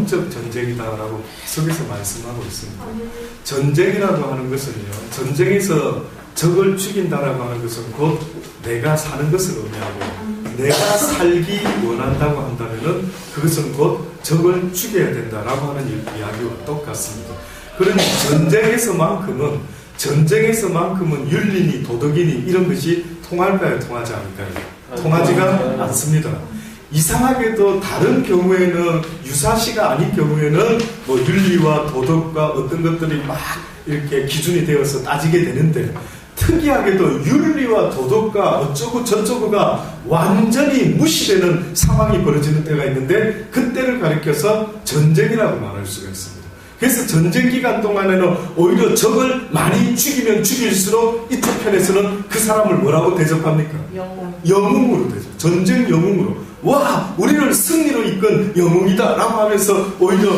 영적 전쟁이다라고 속에서 말씀하고 있습니다. 전쟁이라고 하는 것은요, 전쟁에서 적을 죽인다라고 하는 것은 곧 내가 사는 것을 의미하고, 내가 살기 원한다고 한다면은 그것은 곧 적을 죽여야 된다라고 하는 이야기와 똑같습니다. 그러니 전쟁에서만큼은 윤리니 도덕이니 이런 것이 통할까요? 통하지 않을까요? 통하지가 않습니다. 이상하게도 다른 경우에는, 유사시가 아닌 경우에는 뭐 윤리와 도덕과 어떤 것들이 막 이렇게 기준이 되어서 따지게 되는데, 특이하게도 윤리와 도덕과 어쩌고 저쩌고가 완전히 무시되는 상황이 벌어지는 때가 있는데, 그때를 가리켜서 전쟁이라고 말할 수가 있습니다. 그래서 전쟁 기간 동안에는 오히려 적을 많이 죽이면 죽일수록 이쪽 편에서는 그 사람을 뭐라고 대접합니까? 영웅으로 대접. 전쟁 영웅으로. 와, 우리를 승리로 이끈 영웅이다 라고 하면서 오히려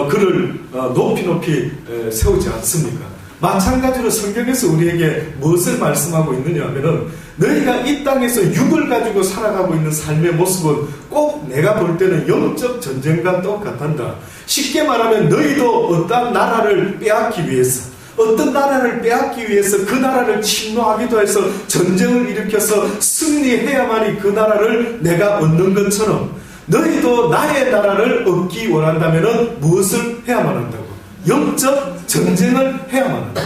그를 높이 세우지 않습니까? 마찬가지로 성경에서 우리에게 무엇을 말씀하고 있느냐 하면은, 너희가 이 땅에서 육을 가지고 살아가고 있는 삶의 모습은 꼭 내가 볼 때는 영적 전쟁과 똑같단다. 쉽게 말하면 너희도 어떤 나라를 빼앗기 위해서, 어떤 나라를 빼앗기 위해서 그 나라를 침노하기도 해서 전쟁을 일으켜서 승리해야만이 그 나라를 내가 얻는 것처럼, 너희도 나의 나라를 얻기 원한다면 무엇을 해야만 한다고? 영적 전쟁을 해야만 한다.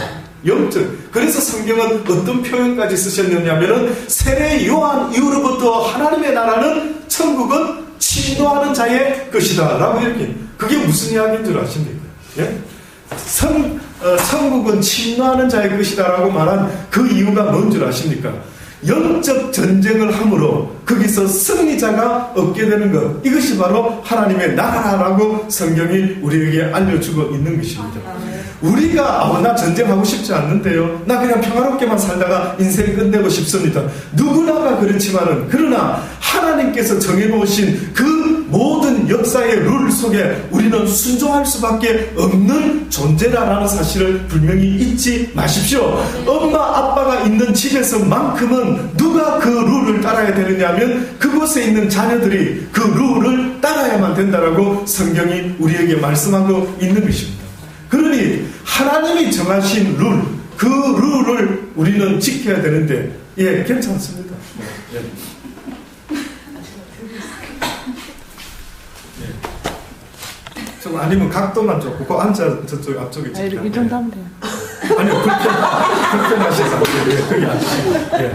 영적. 그래서 성경은 어떤 표현까지 쓰셨느냐면은, 세례 요한 이후로부터 하나님의 나라는, 천국은 침노하는 자의 것이다 라고 이렇게. 그게 무슨 이야기인 줄 아십니까? 예? 천국은 침노하는 자의 것이다 라고 말한 그 이유가 뭔 줄 아십니까? 영적 전쟁을 함으로 거기서 승리자가 얻게 되는 것, 이것이 바로 하나님의 나라라고 성경이 우리에게 알려주고 있는 것입니다. 우리가 나 전쟁하고 싶지 않는데요, 나 그냥 평화롭게만 살다가 인생 끝내고 싶습니다. 누구나가 그렇지만은, 그러나 하나님께서 정해놓으신 그 모든 역사의 룰 속에 우리는 순종할 수밖에 없는 존재라는 사실을 분명히 잊지 마십시오. 엄마 아빠가 있는 집에서만큼은 누가 그 룰을 따라야 되느냐 하면, 그곳에 있는 자녀들이 그 룰을 따라야만 된다라고 성경이 우리에게 말씀하고 있는 것입니다. 그러니 하나님이 정하신 룰, 그 룰을 우리는 지켜야 되는데, 예, 괜찮습니다. 예. 좀 아니면 각도만 좋고, 그 앉아 저쪽 앞쪽에 이 정도 하면 돼요. 아니요, 불편하셔서 그게 아니에요. 예.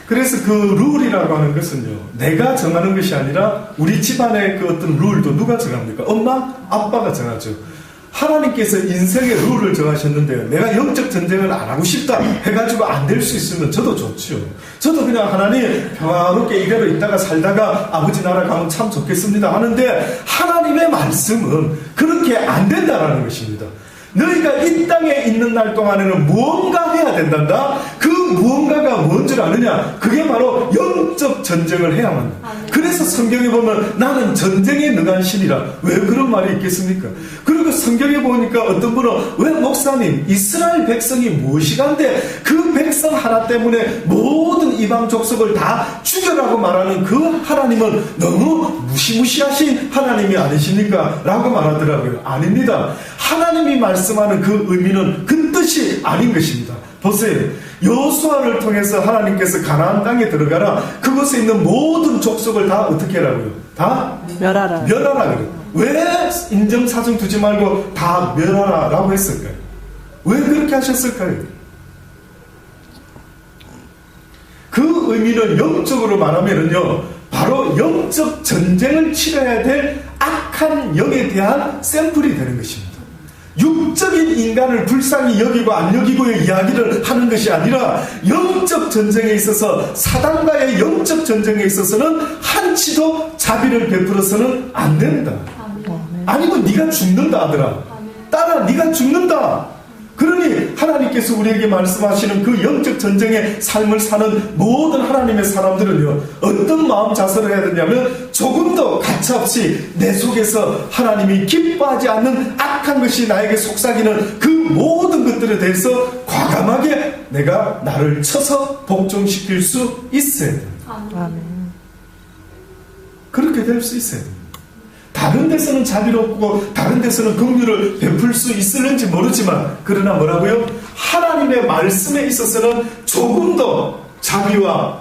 그래서 그 룰이라고 하는 것은요, 내가 정하는 것이 아니라 우리 집안의 그 어떤 룰도 누가 정합니까? 엄마, 아빠가 정하죠. 하나님께서 인생의 룰을 정하셨는데, 내가 영적 전쟁을 안 하고 싶다 해가지고 안 될 수 있으면 저도 좋죠. 저도 그냥 하나님 평화롭게 이대로 있다가 살다가 아버지 나라 가면 참 좋겠습니다 하는데, 하나님의 말씀은 그렇게 안 된다라는 것입니다. 너희가 이 땅에 있는 날 동안에는 무언가 해야 된단다. 그 무언가가 뭔 줄 아느냐? 그게 바로 영적 전쟁을 해야만 한다. 그래서 성경에 보면 나는 전쟁에 능한 신이라. 왜 그런 말이 있겠습니까? 그리고 성경에 보니까 어떤 분은, 왜 목사님 이스라엘 백성이 무엇이간데 그 백성 하나 때문에 모든 이방 족속을 다 죽여라고 말하는 그 하나님은 너무 무시무시하신 하나님이 아니십니까? 라고 말하더라고요. 아닙니다. 하나님이 말씀하는 그 의미는 그 뜻이 아닌 것입니다. 보세요. 여호수아를 통해서 하나님께서 가나안 땅에 들어가라, 그곳에 있는 모든 족속을 다 어떻게 하라고요? 다 멸하라 그래요. 왜 인정사정 두지 말고 다 멸하라 라고 했을까요? 왜 그렇게 하셨을까요? 그 의미는 영적으로 말하면은요, 바로 영적 전쟁을 치러야 될 악한 영에 대한 샘플이 되는 것입니다. 육적인 인간을 불쌍히 여기고 안 여기고의 이야기를 하는 것이 아니라, 영적 전쟁에 있어서, 사단과의 영적 전쟁에 있어서는 한치도 자비를 베풀어서는 안 된다. 아니면 네가 죽는다 아들아. 딸아, 네가 죽는다. 그러니 하나님께서 우리에게 말씀하시는 그 영적 전쟁의 삶을 사는 모든 하나님의 사람들은요, 어떤 마음 자세를 해야 되냐면, 조금도 가차없이 내 속에서 하나님이 기뻐하지 않는 악한 것이 나에게 속삭이는 그 모든 것들에 대해서 과감하게 내가 나를 쳐서 복종시킬 수 있어야 됩니다. 그렇게 될 수 있어야 됩니다. 다른 데서는 자비롭고 다른 데서는 긍휼을 베풀 수 있을는지 모르지만 그러나 뭐라고요? 하나님의 말씀에 있어서는 조금 더 자비와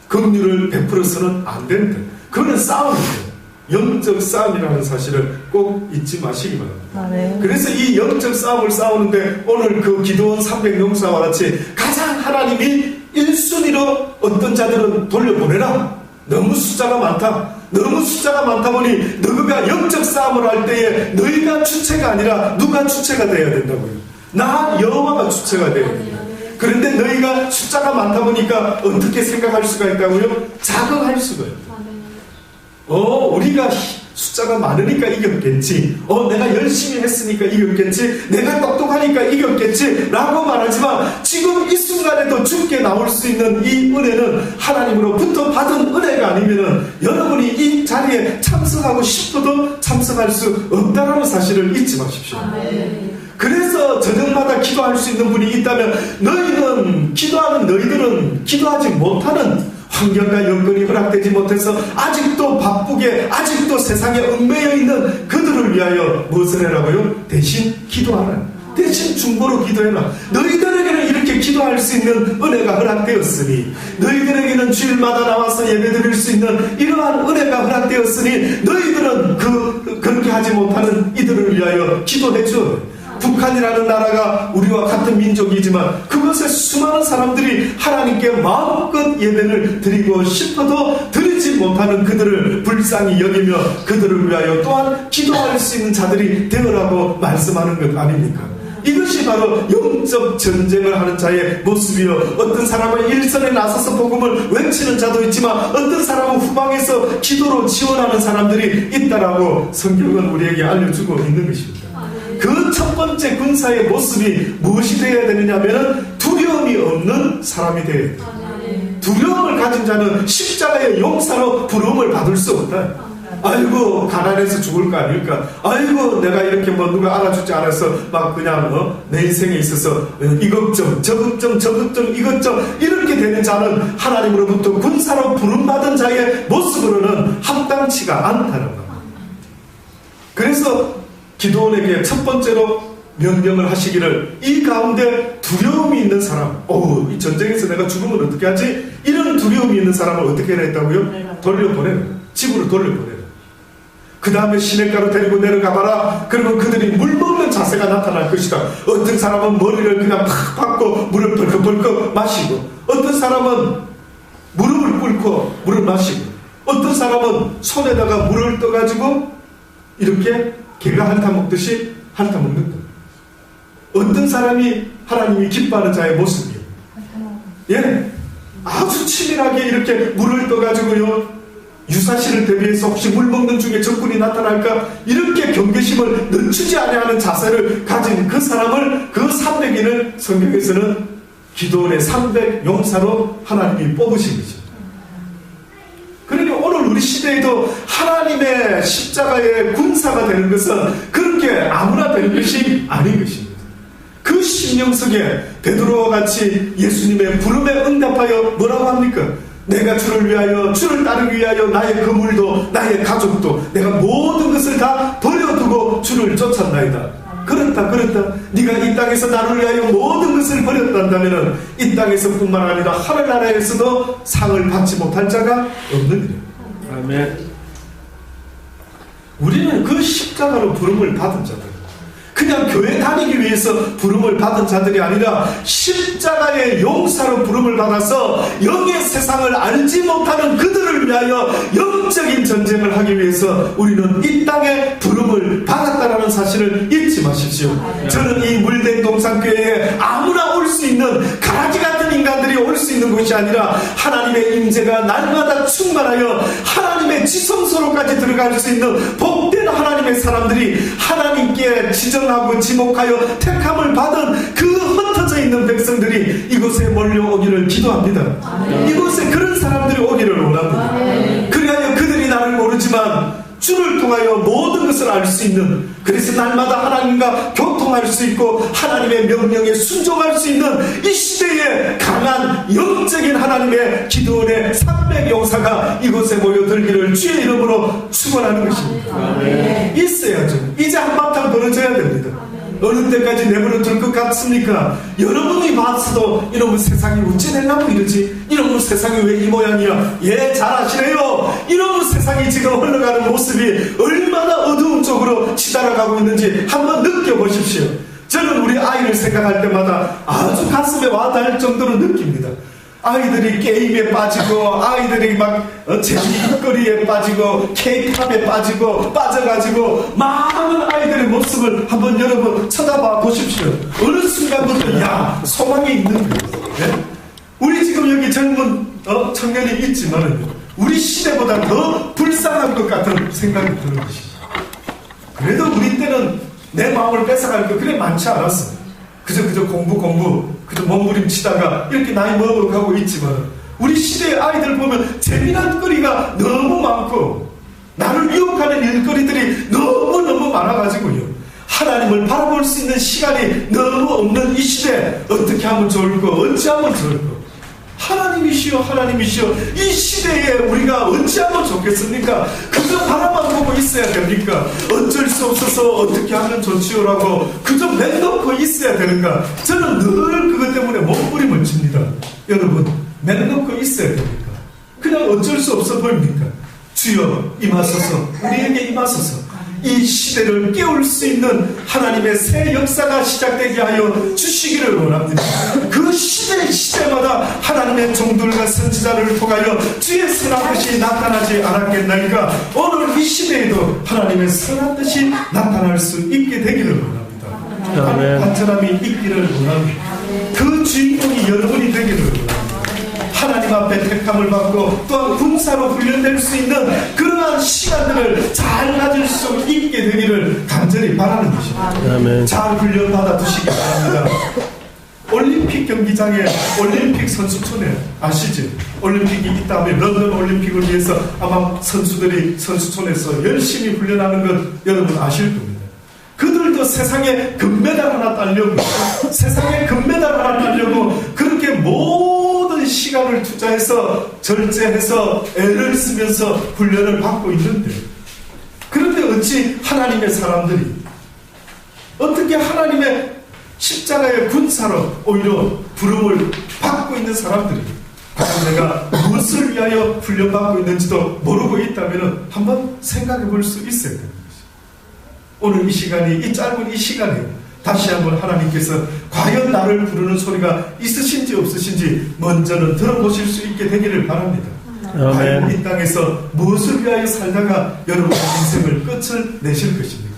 긍휼을 베풀어서는 안 된다. 그거는 싸움이에요. 영적 싸움이라는 사실을 꼭 잊지 마시기 바랍니다. 그래서 이 영적 싸움을 싸우는데 오늘 그 기도원 300용사와 같이 가장 하나님이 1순위로 어떤 자들은 돌려보내라. 너무 숫자가 많다. 너무 숫자가 많다 보니 너희가 영적 싸움을 할 때에 너희가 주체가 아니라 누가 주체가 되어야 된다고요. 나 여호와가 주체가 되어야 된다. 그런데 너희가 숫자가 많다 보니까 어떻게 생각할 수가 있다고요? 자극할 수가 있다. 우리가 숫자가 많으니까 이겼겠지. 내가 열심히 했으니까 이겼겠지. 내가 똑똑하니까 이겼겠지. 라고 말하지만 지금 이 순간에도 죽게 나올 수 있는 이 은혜는 하나님으로부터 받은 은혜가 아니면은 여러분이 이 자리에 참석하고 싶어도 참석할 수 없다는 사실을 잊지 마십시오. 그래서 저녁마다 기도할 수 있는 분이 있다면 너희는 기도하는 너희들은 기도하지 못하는 환경과 여건이 허락되지 못해서 아직도 바쁘게 아직도 세상에 얽매여 있는 그들을 위하여 무엇을 해라고요? 대신 기도하라. 대신 중보로 기도해라. 너희들에게는 이렇게 기도할 수 있는 은혜가 허락되었으니 너희들에게는 주일마다 나와서 예배드릴 수 있는 이러한 은혜가 허락되었으니 너희들은 그렇게 하지 못하는 이들을 위하여 기도해줘. 북한이라는 나라가 우리와 같은 민족이지만 그것에 수많은 사람들이 하나님께 마음껏 예배를 드리고 싶어도 드리지 못하는 그들을 불쌍히 여기며 그들을 위하여 또한 기도할 수 있는 자들이 되어라고 말씀하는 것 아닙니까? 이것이 바로 영적 전쟁을 하는 자의 모습이요. 어떤 사람은 일선에 나서서 복음을 외치는 자도 있지만 어떤 사람은 후방에서 기도로 지원하는 사람들이 있다라고 성경은 우리에게 알려주고 있는 것입니다. 그 첫 번째 군사의 모습이 무엇이 되어야 되느냐 하면 두려움이 없는 사람이 되어야 돼요. 두려움을 가진 자는 십자가의 용사로 부름을 받을 수 없다. 아이고 가난해서 죽을 거 아닐까. 아이고 내가 이렇게 누가 알아주지 않아서 막 그냥 내 인생에 있어서 이 걱정 저 걱정 저 걱정 이 걱정 이렇게 되는 자는 하나님으로부터 군사로 부름받은 자의 모습으로는 합당치가 않다는 겁니다. 그래서 기도원에게 첫 번째로 명령을 하시기를 이 가운데 두려움이 있는 사람, 이 전쟁에서 내가 죽으면 어떻게 하지? 이런 두려움이 있는 사람을 어떻게 했다고요? 돌려보내라. 집으로 돌려보내라. 그 다음에 시냇가로 데리고 내려가봐라. 그러면 그들이 물 먹는 자세가 나타날 것이다. 어떤 사람은 머리를 그냥 팍 박고 물을 벌컥벌컥 마시고, 어떤 사람은 무릎을 꿇고 물을 마시고, 어떤 사람은 손에다가 물을 떠가지고 이렇게 개가 한타 먹듯이 한타 먹는다. 어떤 사람이 하나님이 기뻐하는 자의 모습이에요. 예, 아주 치밀하게 이렇게 물을 떠가지고요, 유사시를 대비해서 혹시 물 먹는 중에 적군이 나타날까 이렇게 경계심을 늦추지 아니하는 자세를 가진 그 사람을, 그 300인을 성경에서는 기도원의 300 용사로 하나님이 뽑으신 거죠. 그러니 오늘 우리 시대에도 하나님의 십자가의 군사가 되는 것은 그렇게 아무나 되는 것이 아닌 것입니다. 그 신명석에 베드로와 같이 예수님의 부름에 응답하여 뭐라고 합니까? 내가 주를 위하여, 주를 따르기 위하여 나의 그물도 나의 가족도 내가 모든 것을 다 버려두고 주를 쫓았나이다. 그렇다. 네가 이 땅에서 나를 위하여 모든 것을 버렸단다면 이 땅에서뿐만 아니라 하늘나라에서도 상을 받지 못할 자가 없는 일이에요. 아멘. 우리는 그 십자가로 부름을 받은 자들, 그냥 교회 다니기 위해서 부름을 받은 자들이 아니라 십자가의 용사로 부름을 받아서 영의 세상을 알지 못하는 그들을 위하여 영적인 전쟁을 하기 위해서 우리는 이 땅에 부름을 받았다라는 사실을 잊지 마십시오. 저는 이 물된 동산교회에 아무나 올 수 있는 가라지 같은 인간들이 올 수 있는 곳이 아니라 하나님의 임재가 날마다 충만하여 하나님의 지성소로까지 들어갈 수 있는 복된 하나님의 사람들이 하나님께 지정하고 지목하여 택함을 받은 그 흩어져 있는 백성들이 이곳에 몰려오기를 기도합니다. 이곳에 그런 사람들이 오기를 원합니다. 그리하여 그들이 나를 모르지만 주를 통하여 모든 것을 알 수 있는, 그래서 날마다 하나님과 교통할 수 있고 하나님의 명령에 순종할 수 있는 이 시대에 강한 영적인 하나님의 기도원의 300용사가 이곳에 모여들기를 주의 이름으로 축원하는 것입니다. 아멘. 있어야죠. 이제 한바탕 벌어져야 됩니다. 어느 때까지 내버려 둘 것 같습니까? 여러분이 봤어도 이놈의 세상이 어찌 되려고 이러지? 이놈의 세상이 왜 이 모양이야? 예, 잘 아시네요. 이놈의 세상이 지금 흘러가는 모습이 얼마나 어두운 쪽으로 치달아가고 있는지 한번 느껴보십시오. 저는 우리 아이를 생각할 때마다 아주 가슴에 와닿을 정도로 느낍니다. 아이들이 게임에 빠지고, 아이들이 막 재미거리에 빠지고, K-팝에 빠져가지고 많은 아이들의 모습을 한번 여러분 쳐다봐 보십시오. 어느 순간부터 야, 소망이 있는 거예요. 네? 우리 지금 여기 젊은 청년이 있지만 우리 시대보다 더 불쌍한 것 같은 생각이 드는 것이죠. 그래도 우리 때는 내 마음을 뺏어갈 거 그래 많지 않았어요. 그저 공부 그저 몸부림치다가 이렇게 나이 먹어가고 있지만 우리 시대의 아이들 보면 재미난 거리가 너무 많고 나를 유혹하는 일거리들이 너무너무 많아가지고요, 하나님을 바라볼 수 있는 시간이 너무 없는 이 시대 어떻게 하면 좋을까, 어찌하면 좋을까? 하나님이시여 이 시대에 우리가 어찌하면 좋겠습니까? 그저 바라만 보고 있어야 됩니까? 어쩔 수 없어서 어떻게 하면 좋지요라고 그저 맹놓고 있어야 되는가? 저는 늘 그것 때문에 몸부림을 칩니다. 여러분, 맹놓고 있어야 됩니까? 그냥 어쩔 수 없어 보입니까? 주여 임하소서, 우리에게 임하소서. 이 시대를 깨울 수 있는 하나님의 새 역사가 시작되게 하여 주시기를 원합니다. 그 시대마다 하나님의 종들과 선지자를 통하여 주의 선한 뜻이 나타나지 않았겠나이까? 오늘 이 시대에도 하나님의 선한 뜻이 나타날 수 있게 되기를 원합니다. 간절함이 있기를 원합니다. 그 주인공이 여러분이 되기를 원합니다. 하나님 앞에 택함을 받고 또한 군사로 훈련될 수 있는 그러한 시간들을 잘 가질 수 있게 되기를 간절히 바라는 것입니다. 잘 훈련받아 두시기 바랍니다. 올림픽 경기장에 올림픽 선수촌에 아시죠? 올림픽이 있다면 런던 올림픽을 위해서 아마 선수들이 선수촌에서 열심히 훈련하는 것 여러분 아실 겁니다. 그들도 세상에 금메달 하나 따려고 그렇게 모든 시간을 투자해서 절제해서 애를 쓰면서 훈련을 받고 있는데, 그런데 어찌 하나님의 사람들이 어떻게 하나님의 십자가의 군사로 오히려 부름을 받고 있는 사람들이 과연 내가 무엇을 위하여 훈련받고 있는지도 모르고 있다면 한번 생각해 볼 수 있어야 됩니다. 오늘 이 시간이, 이 짧은 이 시간에 다시 한번 하나님께서 과연 나를 부르는 소리가 있으신지 없으신지 먼저는 들어보실 수 있게 되기를 바랍니다. 과연 이 땅에서 무엇을 위하여 살다가 여러분의 인생을 끝을 내실 것입니까?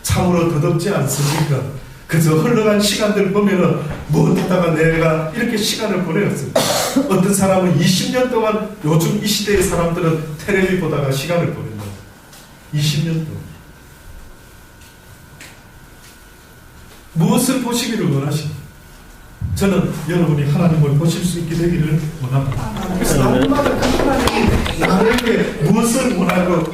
참으로 더덥지 않습니까? 그저 흘러간 시간들 보면은 무엇하다가 내가 이렇게 시간을 보내었습니다. 어떤 사람은 20년 동안, 요즘 이 시대의 사람들은 텔레비 보다가 시간을 보낸다. 20년 동안. 무엇을 보시기를 원하십니까? 저는 여러분이 하나님을 보실 수 있게 되기를 원합니다. 그래서 날마다 그 하나님이 나에게 무엇을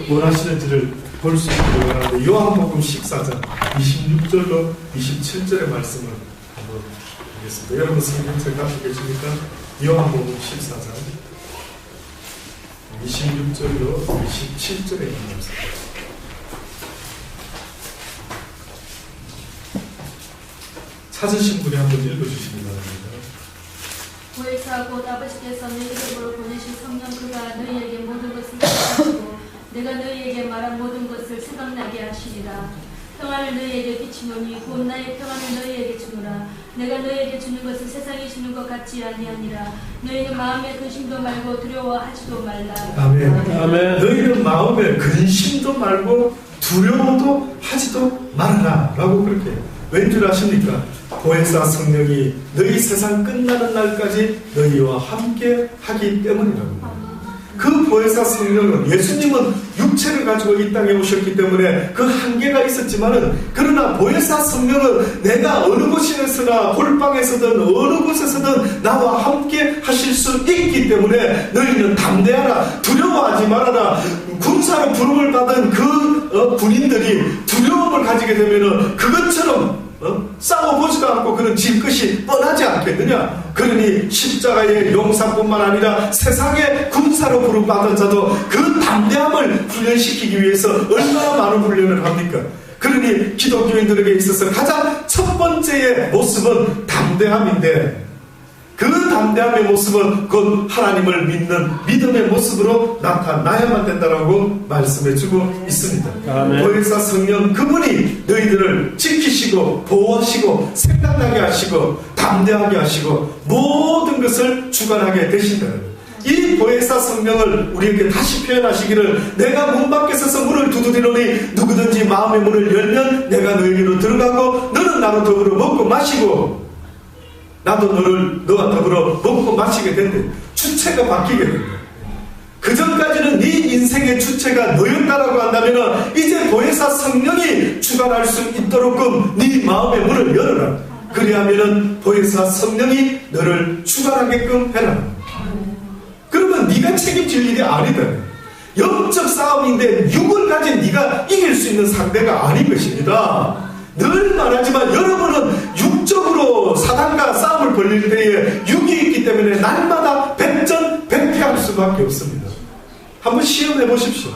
원하시는지를 볼 수 있기를 원하는데, 요한복음 14장 26절로 27절의 말씀을 한번 보겠습니다. 여러분 성경책 갖고 계십니까? 요한복음 14장 26절로 27절의 말씀. 찾으신 분이 한번 읽어주시기 바랍니다. 보혜사 곧 아버지께서 내 이름으로 보내신 성령 그가 너희에게 모든 것을 가르치고 내가 너희에게 말한 모든 것을 생각나게 하시리라. 평안을 너희에게 비치노니 곧 나의 평안을 너희에게 주노라. 내가 너희에게 주는 것은 세상이 주는 것 같지 아니하니라. 너희는 마음에 근심도 말고 두려워하지도 말라. 아멘. 너희는 마음에 근심도 말고 두려워도 하지도 말라 라고 그렇게. 왠줄 아십니까? 보혜사 성령이 너희 세상 끝나는 날까지 너희와 함께 하기 때문이라고. 그 보혜사 성령은, 예수님은 육체를 가지고 이 땅에 오셨기 때문에 그 한계가 있었지만은, 그러나 보혜사 성령은 내가 어느 곳에서나 골방에서든 어느 곳에서든 나와 함께 하실 수 있기 때문에 너희는 담대하라, 두려워하지 말아라, 군사로 부름을 받은 그 군인들이 두려움을 가지게 되면은 그것처럼 싸워보지도 않고 그는 질 것이 뻔하지 않겠느냐. 그러니 십자가의 용사뿐만 아니라 세상의 군사로 부름받은 자도 그 담대함을 훈련시키기 위해서 얼마나 많은 훈련을 합니까? 그러니 기독교인들에게 있어서 가장 첫 번째의 모습은 담대함인데, 그 담대함의 모습은 곧 하나님을 믿는 믿음의 모습으로 나타나야만 된다라고 말씀해주고 있습니다. 아멘. 보혜사 성령 그분이 너희들을 지키시고 보호하시고 생각나게 하시고 담대하게 하시고 모든 것을 주관하게 되신다는 거예요. 이 보혜사 성령을 우리에게 다시 표현하시기를, 내가 문 밖에 서서 문을 두드리노니 누구든지 마음의 문을 열면 내가 너에게로 들어가고 너는 나로 더불어 먹고 마시고 나도 너와 더불어 먹고 마시게 된대. 주체가 바뀌게 된다. 그 전까지는 네 인생의 주체가 너였다라고 한다면 이제 보혜사 성령이 주관할 수 있도록끔 네 마음의 문을 열어라. 그리하면은 보혜사 성령이 너를 주관하게끔 해라. 그러면 네가 책임질 일이 아니다. 영적 싸움인데 육을 가진 네가 이길 수 있는 상대가 아닌 것입니다. 늘 말하지만 여러분은 육적으로 사단과 싸움을 벌릴 때에 육이 있기 때문에 날마다 백전백패할 수밖에 없습니다. 한번 시험해 보십시오.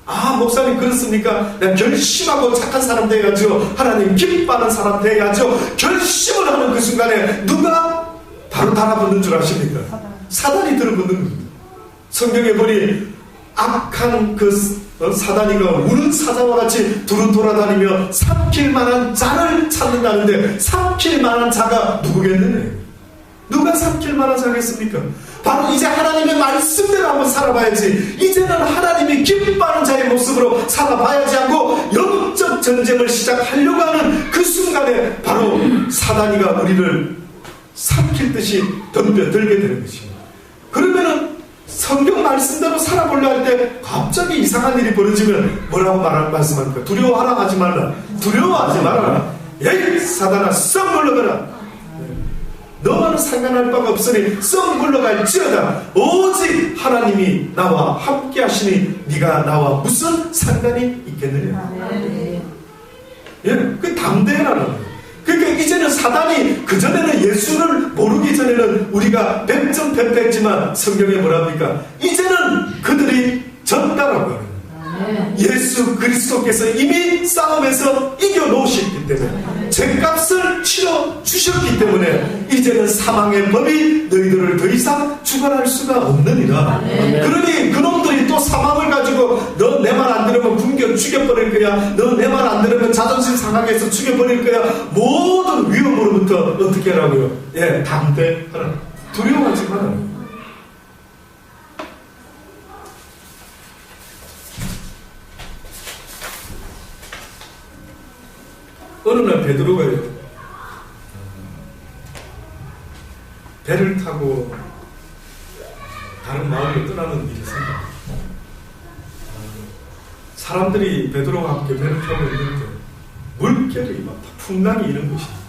아, 목사님 그렇습니까? 내가 결심하고 착한 사람 돼야죠. 하나님 기뻐하는 사람 돼야죠. 결심을 하는 그 순간에 누가 바로 달아붙는 줄 아십니까? 사단이 들어붙는 겁니다. 성경에 보니 악한 그 사단이가 우는 사자와 같이 두루 돌아다니며 삼킬 만한 자를 찾는다는데, 삼킬 만한 자가 누구겠느냐? 누가 삼킬 만한 자겠습니까? 바로 이제 하나님의 말씀대로 한번 살아봐야지. 이제는 하나님이 기뻐하는 자의 모습으로 살아봐야지 하고 영적 전쟁을 시작하려고 하는 그 순간에 바로 사단이가 우리를 삼킬 듯이 덤벼들게 되는 것입니다. 그러면은 성경 말씀대로 살아보려 할 때 갑자기 이상한 일이 벌어지면 뭐라고 말씀합니까? 두려워하라 하지 말라. 두려워하지 말아라. 에이 사단아 썩 물러가라. 너와는 상관할 바가 없으니 썩 물러갈지어다. 오직 하나님이 나와 함께 하시니 네가 나와 무슨 상관이 있겠느냐. 예, 그 담대해라는 거예요. 그러니까 이제는 사단이, 그전에는 예수를 모르기 전에는 우리가 백전백패했지만 성경에 뭐라 합니까? 이제는 그들이 졌다라고 하는 거예요. 예수 그리스도께서 이미 싸움에서 이겨놓으셨기 때문에, 죗값을 치러주셨기 때문에 이제는 사망의 법이 너희들을 더 이상 주관할 수가 없느니라. 그러니 그놈들이 또 사망을 가지고 너 내 말 안 들으면 굶겨 죽여버릴 거야, 너 내 말 안 들으면 자존심 상하게 해서 죽여버릴 거야, 모든 위험으로부터 어떻게 하라고요? 예, 담대하라. 두려워하지 마라. 어느 날 베드로가요, 배를 타고 다른 마을로 떠나는 일이 생깁니다. 사람들이 베드로와 함께 배를 타고 있는데 물결이 막 풍랑이 이런 것입니다.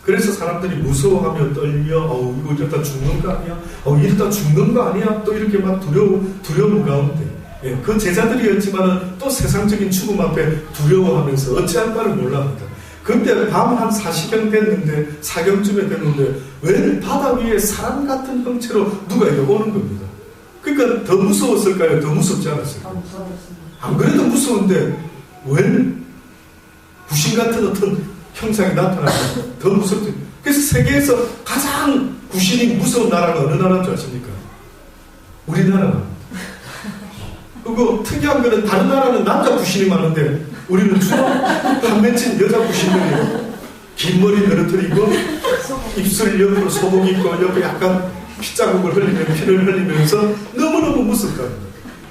그래서 사람들이 무서워하며 떨며 이거 이러다 죽는 거 아니야? 이러다 죽는 거 아니야? 또 이렇게 막 두려움 가운데, 예, 그 제자들이었지만 또 세상적인 죽음 앞에 두려워하면서 어찌할 바를 몰라합니다. 그때 밤 한 4시경 됐는데, 4경쯤에 됐는데 웬 바다 위에 사람 같은 형체로 누가 이렇게 오는 겁니다. 그러니까 더 무서웠을까요? 더 무섭지 않았을까요? 안 그래도 무서운데 웬 구신 같은 어떤 형상이 나타나서 더 무섭죠. 그래서 세계에서 가장 구신이 무서운 나라가 어느 나라인 줄 아십니까? 우리나라. 그리고 특이한 거는 다른 나라는 남자 구신이 많은데 우리는 주로 한 맺힌 여자 구신들이 긴 머리 늘어뜨리고 입술 옆으로 소복 입고 옆에 약간 피자국을 피를 흘리면서 너무너무 무섭다.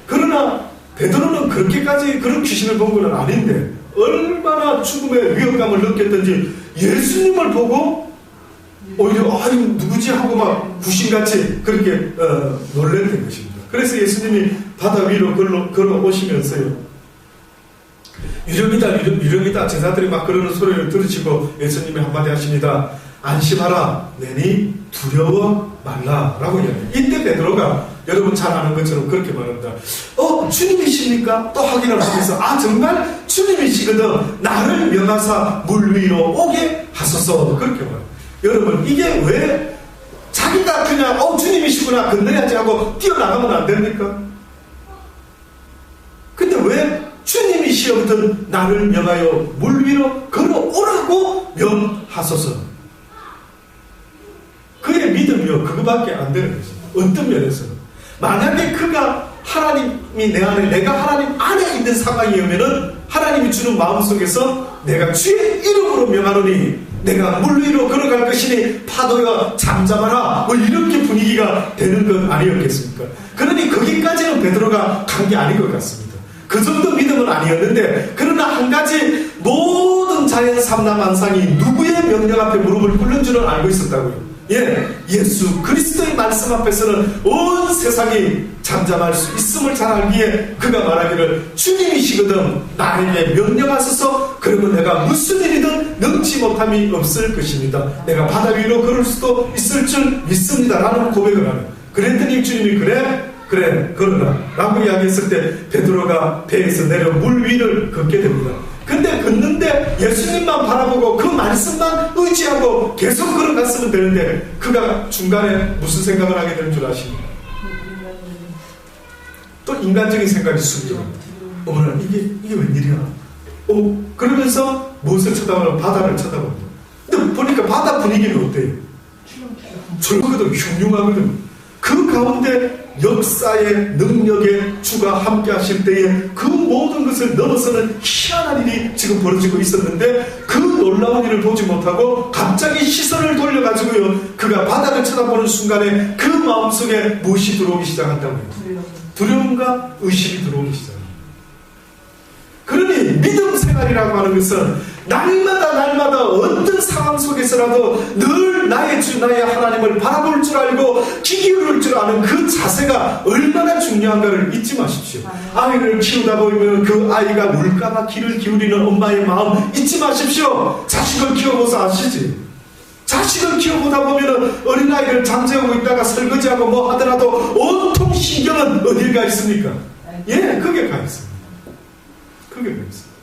그러나 베드로는 그렇게까지 그런 귀신을 본 건 아닌데 얼마나 죽음의 위협감을 느꼈던지 예수님을 보고 오히려 이거 누구지 하고 막 구신같이 그렇게 놀랬던 것입니다. 그래서 예수님이 바다 위로 걸어오시면서요, 유령이다 제자들이 막 그러는 소리를 들으시고 예수님이 한마디 하십니다. 안심하라, 내니 두려워 말라 라고 이야기해요. 이때 베드로가 여러분 잘 아는 것처럼 그렇게 말합니다. 주님이십니까? 또 확인을 하면서 정말 주님이시거든 나를 명하사 물 위로 오게 하소서. 그렇게 말합니다. 여러분 이게 왜 자기가 그냥 주님이시구나 건너야지 하고 뛰어나가면 안 됩니까? 근데 왜 주님이시거든 나를 명하여 물 위로 걸어오라고 명하소서. 그의 믿음이요 그거밖에 안 되는 것입니다. 어떤 면에서는 만약에 그가 하나님이 내 안에 내가 하나님 안에 있는 상황이면은 하나님이 주는 마음속에서 내가 주의 이름으로 명하노니 내가 물 위로 걸어갈 것이니 파도여 잠잠하라 이렇게 분위기가 되는 건 아니었겠습니까? 그러니 거기까지는 베드로가 간 게 아닌 것 같습니다. 그 정도 믿음은 아니었는데 그러나 한 가지 모든 자연 삼라만상이 누구의 명령 앞에 무릎을 꿇는 줄은 알고 있었다고요. 예수 그리스도의 말씀 앞에서는 온 세상이 잠잠할 수 있음을 잘 알기에 그가 말하기를 주님이시거든 나에게 명령하소서 그러면 내가 무슨 일이든 능치 못함이 없을 것입니다. 내가 바다 위로 걸을 수도 있을 줄 믿습니다 라는 고백을 하는. 그랬더니 주님이 그래 걸어라 라고 이야기했을 때 베드로가 배에서 내려 물 위를 걷게 됩니다. 근데 걷는데 예수님만 바라보고 그 말씀만 의지하고 계속 걸어갔으면 되는데 그가 중간에 무슨 생각을 하게 되는 줄 아십니까? 또 인간적인 생각이 숨겨갑니다. 어머나 이게 웬일이야? 그러면서 무엇을 쳐다보면 바다를 쳐다봅니다. 근데 보니까 바다 분위기는 어때요? 철거든 흉흉하거든. 그 가운데 역사의 능력의 주가 함께 하실 때에 그 모든 것을 넘어서는 희한한 일이 지금 벌어지고 있었는데 그 놀라운 일을 보지 못하고 갑자기 시선을 돌려가지고요 그가 바다를 쳐다보는 순간에 그 마음속에 무엇이 들어오기 시작한다고요? 두려움과 의심이 들어오기 시작합니다. 그러니 믿음 생활이라고 하는 것은 날마다 어떤 상황 속에서라도 늘 나의 주 나의 하나님을 바라볼 줄 알고 귀 기울일 줄 아는 그 자세가 얼마나 중요한가를 잊지 마십시오. 아이를 키우다 보면 그 아이가 울까봐 귀를 기울이는 엄마의 마음 잊지 마십시오. 자식을 키워보서 아시지. 자식을 키워보다 보면 어린아이를 잠재우고 있다가 설거지하고 뭐 하더라도 온통 신경은 어딜 가 있습니까? 그게 가 있습니다. 그게 가 있습니다.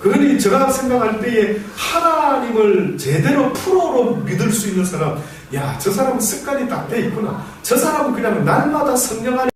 그러니 제가 생각할 때에 하나님을 제대로 프로로 믿을 수 있는 사람, 저 사람은 습관이 딱 돼 있구나. 저 사람은 그냥 날마다 성령 안에